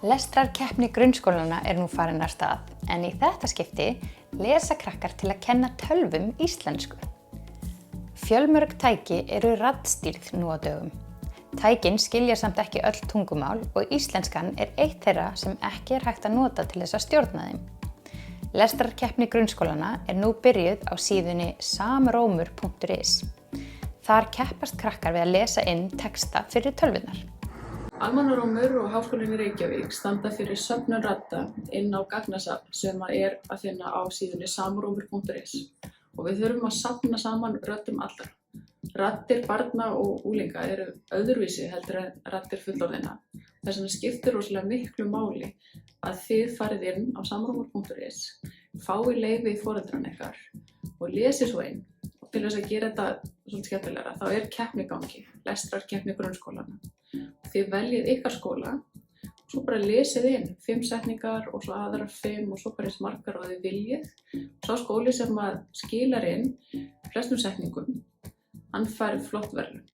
Lestrarkeppni grunnskólanna nú farin af stað, en í þetta skipti lesa krakkar til að kenna tölvum íslensku. Fjölmörg tæki eru raddstýrð nú á dögum. Tækin skilja samt ekki öll tungumál og íslenskan eitt þeirra sem ekki hægt að nota til þess að stjórna þeim. Lestrarkeppni grunnskólanna nú byrjuð á síðunni samrómur.is. Þar keppast krakkar við að lesa inn texta fyrir tölvurnar. Almannarómur og Háskólinn í Reykjavík standa fyrir söfnun radda inn á gagnasafn sem að finna á síðunni samrómur.is og við þurfum að safna saman röddum allra. Raddir barna og unglinga eru öðruvísi heldur en raddir fullorðinna. Þess vegna skiptir rosalega miklu máli að þið farið inn á samrómur.is, fáið leyfi foreldrana ykkar og lesið svo inn. Og til þess að gera þetta svolítið skemmtilegra, þá keppni í gangi, lestrarkeppni grunnskólanna. Þið veljið ykkar skóla og svo bara lesið inn 5 setningar og svo aðrar 5 og svo bara eins margar og þið viljið. Sá skóli sem skilar inn flestum setningum, hann fær flott verðlaun.